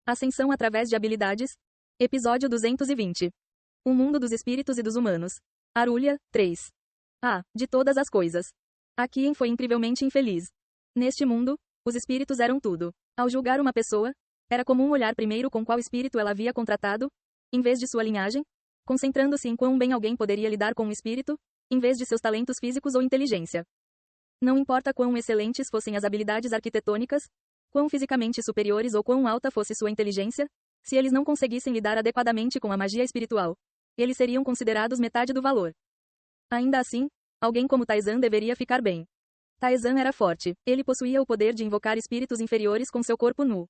Ascensão através de habilidades. Episódio 220. O mundo dos espíritos e dos humanos. Arulha, 3. De todas as coisas. Aquien foi incrivelmente infeliz. Neste mundo, os espíritos eram tudo. Ao julgar uma pessoa, era comum olhar primeiro com qual espírito ela havia contratado, em vez de sua linhagem, concentrando-se em quão bem alguém poderia lidar com um espírito, em vez de seus talentos físicos ou inteligência. Não importa quão excelentes fossem as habilidades arquitetônicas, quão fisicamente superiores ou quão alta fosse sua inteligência, se eles não conseguissem lidar adequadamente com a magia espiritual, eles seriam considerados metade do valor. Ainda assim, alguém como Taizan deveria ficar bem. Taizan era forte, ele possuía o poder de invocar espíritos inferiores com seu corpo nu.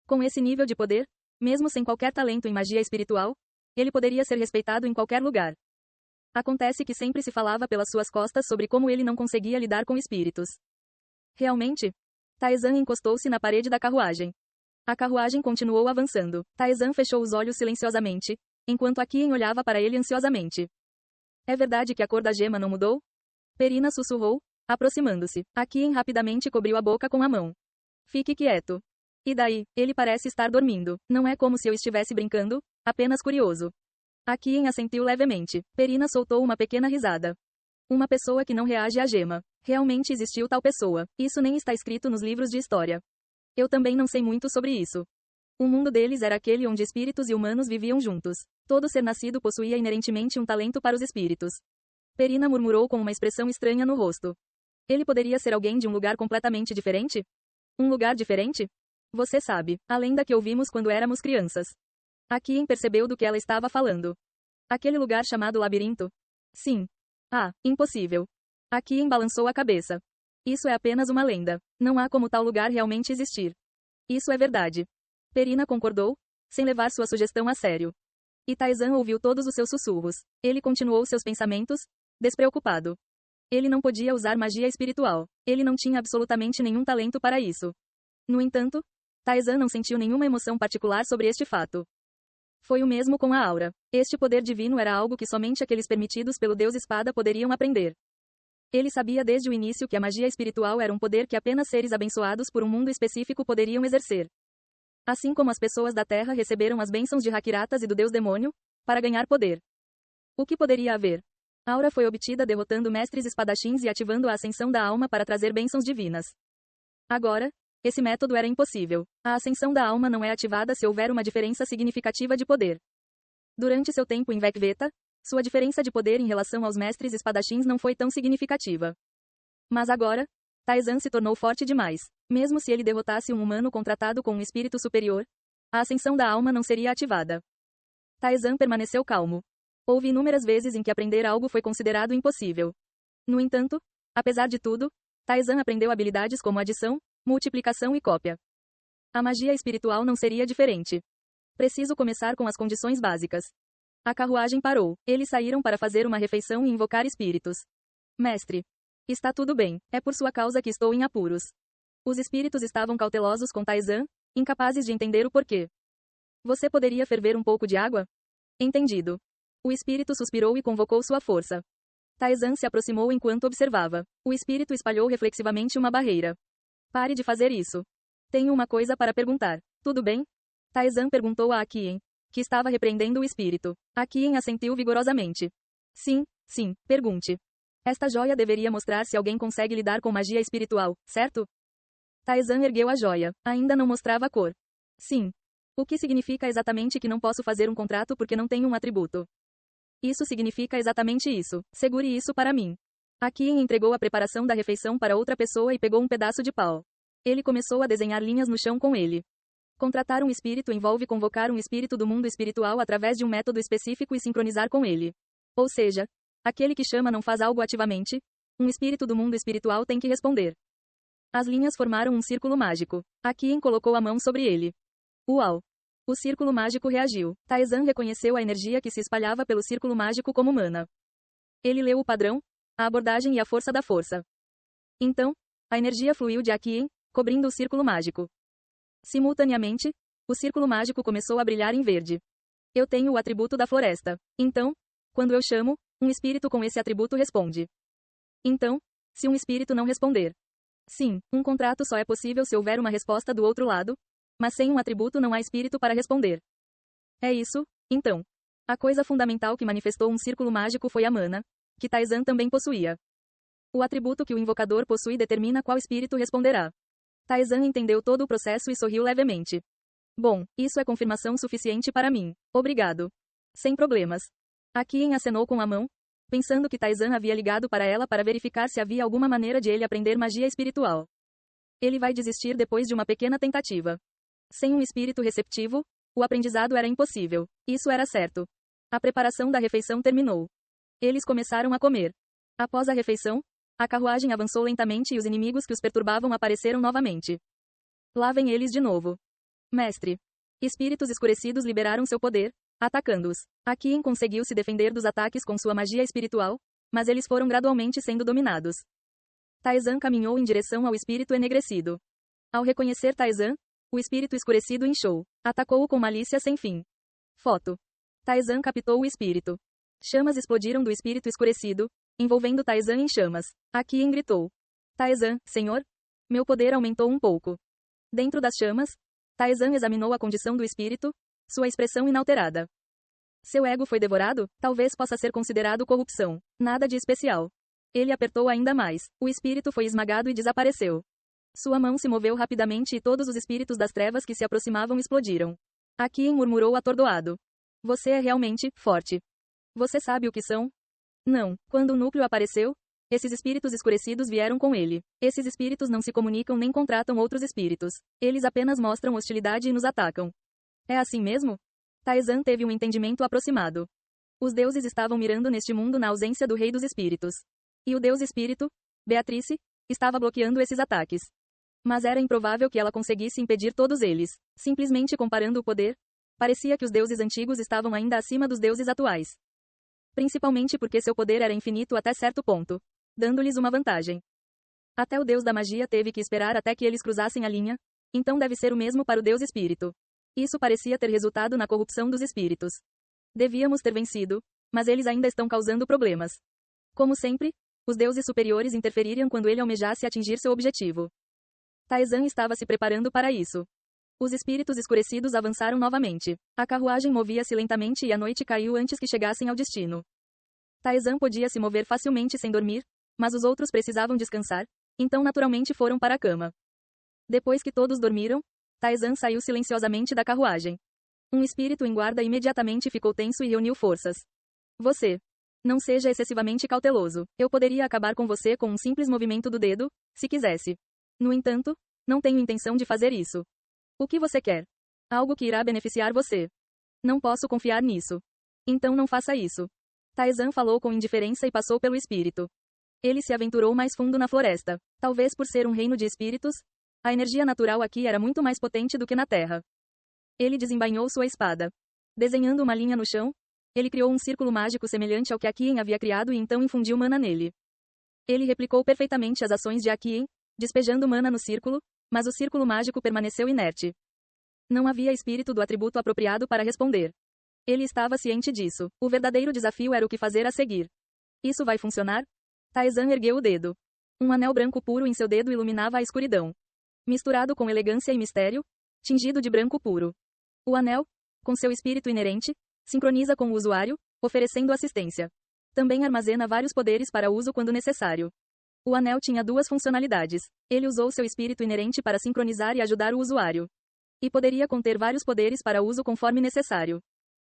Com esse nível de poder, mesmo sem qualquer talento em magia espiritual, ele poderia ser respeitado em qualquer lugar. Acontece que sempre se falava pelas suas costas sobre como ele não conseguia lidar com espíritos. Realmente, Taizan encostou-se na parede da carruagem. A carruagem continuou avançando. Taizan fechou os olhos silenciosamente, enquanto Aquien olhava para ele ansiosamente. É verdade que a cor da gema não mudou? Perina sussurrou, aproximando-se. Aquien rapidamente cobriu a boca com a mão. Fique quieto. E daí, ele parece estar dormindo. Não é como se eu estivesse brincando, apenas curioso. Aquien assentiu levemente. Perina soltou uma pequena risada. Uma pessoa que não reage à gema. Realmente existiu tal pessoa. Isso nem está escrito nos livros de história. Eu também não sei muito sobre isso. O mundo deles era aquele onde espíritos e humanos viviam juntos. Todo ser nascido possuía inerentemente um talento para os espíritos. Perina murmurou com uma expressão estranha no rosto. Ele poderia ser alguém de um lugar completamente diferente? Um lugar diferente? Você sabe, a lenda que ouvimos quando éramos crianças. Aquien percebeu do que ela estava falando. Aquele lugar chamado labirinto? Sim. Impossível. Aquien balançou a cabeça. Isso é apenas uma lenda. Não há como tal lugar realmente existir. Isso é verdade. Perina concordou, sem levar sua sugestão a sério. E Taizan ouviu todos os seus sussurros. Ele continuou seus pensamentos, despreocupado. Ele não podia usar magia espiritual. Ele não tinha absolutamente nenhum talento para isso. No entanto, Taizan não sentiu nenhuma emoção particular sobre este fato. Foi o mesmo com a aura. Este poder divino era algo que somente aqueles permitidos pelo Deus Espada poderiam aprender. Ele sabia desde o início que a magia espiritual era um poder que apenas seres abençoados por um mundo específico poderiam exercer. Assim como as pessoas da Terra receberam as bênçãos de Hakiratas e do Deus Demônio, para ganhar poder. O que poderia haver? A aura foi obtida derrotando mestres espadachins e ativando a ascensão da alma para trazer bênçãos divinas. Agora, esse método era impossível. A ascensão da alma não é ativada se houver uma diferença significativa de poder. Durante seu tempo em Vekveta, sua diferença de poder em relação aos mestres espadachins não foi tão significativa. Mas agora, Taizan se tornou forte demais. Mesmo se ele derrotasse um humano contratado com um espírito superior, a ascensão da alma não seria ativada. Taizan permaneceu calmo. Houve inúmeras vezes em que aprender algo foi considerado impossível. No entanto, apesar de tudo, Taizan aprendeu habilidades como adição, multiplicação e cópia. A magia espiritual não seria diferente. Preciso começar com as condições básicas. A carruagem parou. Eles saíram para fazer uma refeição e invocar espíritos. Mestre. Está tudo bem. É por sua causa que estou em apuros. Os espíritos estavam cautelosos com Taizan, incapazes de entender o porquê. Você poderia ferver um pouco de água? Entendido. O espírito suspirou e convocou sua força. Taizan se aproximou enquanto observava. O espírito espalhou reflexivamente uma barreira. Pare de fazer isso. Tenho uma coisa para perguntar. Tudo bem? Taizan perguntou a Aquien, que estava repreendendo o espírito. Aquien assentiu vigorosamente. Sim, pergunte. Esta joia deveria mostrar se alguém consegue lidar com magia espiritual, certo? Taizan ergueu a joia. Ainda não mostrava a cor. Sim. O que significa exatamente que não posso fazer um contrato porque não tenho um atributo? Isso significa exatamente isso. Segure isso para mim. Aquien entregou a preparação da refeição para outra pessoa e pegou um pedaço de pau. Ele começou a desenhar linhas no chão com ele. Contratar um espírito envolve convocar um espírito do mundo espiritual através de um método específico e sincronizar com ele. Ou seja, aquele que chama não faz algo ativamente, um espírito do mundo espiritual tem que responder. As linhas formaram um círculo mágico. Aquien colocou a mão sobre ele. Uau! O círculo mágico reagiu. Taizan reconheceu a energia que se espalhava pelo círculo mágico como mana. Ele leu o padrão, a abordagem e a força da força. Então, a energia fluiu de Aquien, cobrindo o círculo mágico. Simultaneamente, o círculo mágico começou a brilhar em verde. Eu tenho o atributo da floresta. Então, quando eu chamo, um espírito com esse atributo responde. Então, se um espírito não responder. Sim, um contrato só é possível se houver uma resposta do outro lado, Mas sem um atributo não há espírito para responder. É isso, então. A coisa fundamental que manifestou um círculo mágico foi a mana, que Taizan também possuía. O atributo que o invocador possui determina qual espírito responderá. Taizan entendeu todo o processo e sorriu levemente. Bom, isso é confirmação suficiente para mim. Obrigado. Sem problemas. A Qin acenou com a mão, pensando que Taizan havia ligado para ela para verificar se havia alguma maneira de ele aprender magia espiritual. Ele vai desistir depois de uma pequena tentativa. Sem um espírito receptivo, o aprendizado era impossível. Isso era certo. A preparação da refeição terminou. Eles começaram a comer. Após a refeição, a carruagem avançou lentamente e os inimigos que os perturbavam apareceram novamente. Lá vem eles de novo. Mestre. Espíritos escurecidos liberaram seu poder, atacando-os. A Qin conseguiu se defender dos ataques com sua magia espiritual, mas eles foram gradualmente sendo dominados. Taizan caminhou em direção ao espírito enegrecido. Ao reconhecer Taizan, o espírito escurecido inchou. Atacou-o com malícia sem fim. Foto. Taizan captou o espírito. Chamas explodiram do espírito escurecido, envolvendo Taizan em chamas. A Qin gritou. Taizan, senhor? Meu poder aumentou um pouco. Dentro das chamas, Taizan examinou a condição do espírito, sua expressão inalterada. Seu ego foi devorado? Talvez possa ser considerado corrupção. Nada de especial. Ele apertou ainda mais. O espírito foi esmagado e desapareceu. Sua mão se moveu rapidamente e todos os espíritos das trevas que se aproximavam explodiram. A Qin murmurou atordoado. Você é realmente forte. Você sabe o que são? Não. Quando o núcleo apareceu, esses espíritos escurecidos vieram com ele. Esses espíritos não se comunicam nem contratam outros espíritos. Eles apenas mostram hostilidade e nos atacam. É assim mesmo? Taizan teve um entendimento aproximado. Os deuses estavam mirando neste mundo na ausência do rei dos espíritos. E o deus espírito, Beatrice, estava bloqueando esses ataques. Mas era improvável que ela conseguisse impedir todos eles. Simplesmente comparando o poder, parecia que os deuses antigos estavam ainda acima dos deuses atuais. Principalmente porque seu poder era infinito até certo ponto, dando-lhes uma vantagem. Até o deus da magia teve que esperar até que eles cruzassem a linha, então deve ser o mesmo para o deus espírito. Isso parecia ter resultado na corrupção dos espíritos. Devíamos ter vencido, mas eles ainda estão causando problemas. Como sempre, os deuses superiores interfeririam quando ele almejasse atingir seu objetivo. Taizan estava se preparando para isso. Os espíritos escurecidos avançaram novamente. A carruagem movia-se lentamente e a noite caiu antes que chegassem ao destino. Taizan podia se mover facilmente sem dormir, mas os outros precisavam descansar, então naturalmente foram para a cama. Depois que todos dormiram, Taizan saiu silenciosamente da carruagem. Um espírito em guarda imediatamente ficou tenso e reuniu forças. Você. Não seja excessivamente cauteloso. Eu poderia acabar com você com um simples movimento do dedo, se quisesse. No entanto, não tenho intenção de fazer isso. O que você quer? Algo que irá beneficiar você. Não posso confiar nisso. Então não faça isso. Taizan falou com indiferença e passou pelo espírito. Ele se aventurou mais fundo na floresta. Talvez por ser um reino de espíritos, a energia natural aqui era muito mais potente do que na Terra. Ele desembainhou sua espada. Desenhando uma linha no chão, ele criou um círculo mágico semelhante ao que Akien havia criado e então infundiu mana nele. Ele replicou perfeitamente as ações de Akien, despejando mana no círculo, mas o círculo mágico permaneceu inerte. Não havia espírito do atributo apropriado para responder. Ele estava ciente disso. O verdadeiro desafio era o que fazer a seguir. Isso vai funcionar? Taizan ergueu o dedo. Um anel branco puro em seu dedo iluminava a escuridão. Misturado com elegância e mistério, tingido de branco puro. O anel, com seu espírito inerente, sincroniza com o usuário, oferecendo assistência. Também armazena vários poderes para uso quando necessário. O anel tinha duas funcionalidades. Ele usou seu espírito inerente para sincronizar e ajudar o usuário. E poderia conter vários poderes para uso conforme necessário.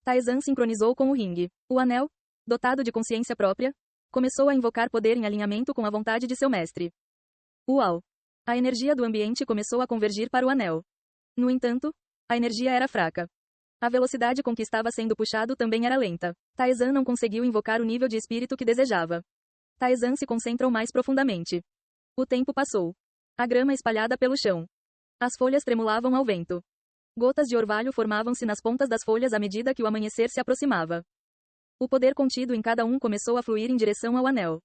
Taizan sincronizou com o ringue. O anel, dotado de consciência própria, começou a invocar poder em alinhamento com a vontade de seu mestre. Uau! A energia do ambiente começou a convergir para o anel. No entanto, a energia era fraca. A velocidade com que estava sendo puxado também era lenta. Taizan não conseguiu invocar o nível de espírito que desejava. Taizan se concentrou mais profundamente. O tempo passou. A grama espalhada pelo chão. As folhas tremulavam ao vento. Gotas de orvalho formavam-se nas pontas das folhas à medida que o amanhecer se aproximava. O poder contido em cada um começou a fluir em direção ao anel.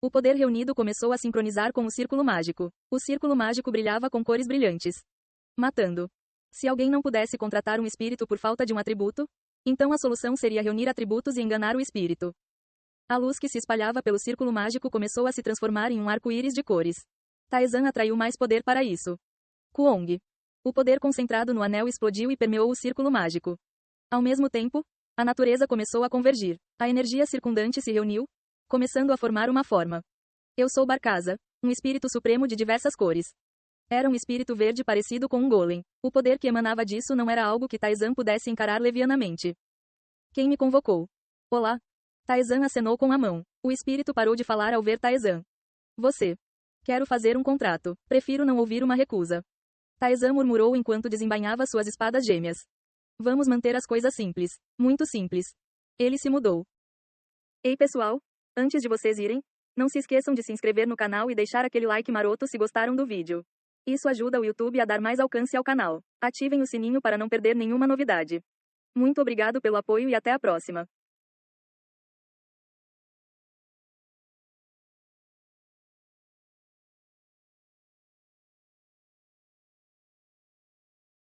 O poder reunido começou a sincronizar com o círculo mágico. O círculo mágico brilhava com cores brilhantes. Matando. Se alguém não pudesse contratar um espírito por falta de um atributo, então a solução seria reunir atributos e enganar o espírito. A luz que se espalhava pelo círculo mágico começou a se transformar em um arco-íris de cores. Taizan atraiu mais poder para isso. Kuong. O poder concentrado no anel explodiu e permeou o círculo mágico. Ao mesmo tempo, a natureza começou a convergir. A energia circundante se reuniu, começando a formar uma forma. Eu sou Barkaza, um espírito supremo de diversas cores. Era um espírito verde parecido com um golem. O poder que emanava disso não era algo que Taizan pudesse encarar levianamente. Quem me convocou? Olá. Taizan acenou com a mão. O espírito parou de falar ao ver Taizan. Você. Quero fazer um contrato. Prefiro não ouvir uma recusa. Taizan murmurou enquanto desembainhava suas espadas gêmeas. Vamos manter as coisas simples. Muito simples. Ele se mudou. Ei pessoal, antes de vocês irem, não se esqueçam de se inscrever no canal e deixar aquele like maroto se gostaram do vídeo. Isso ajuda o YouTube a dar mais alcance ao canal. Ativem o sininho para não perder nenhuma novidade. Muito obrigado pelo apoio e até a próxima.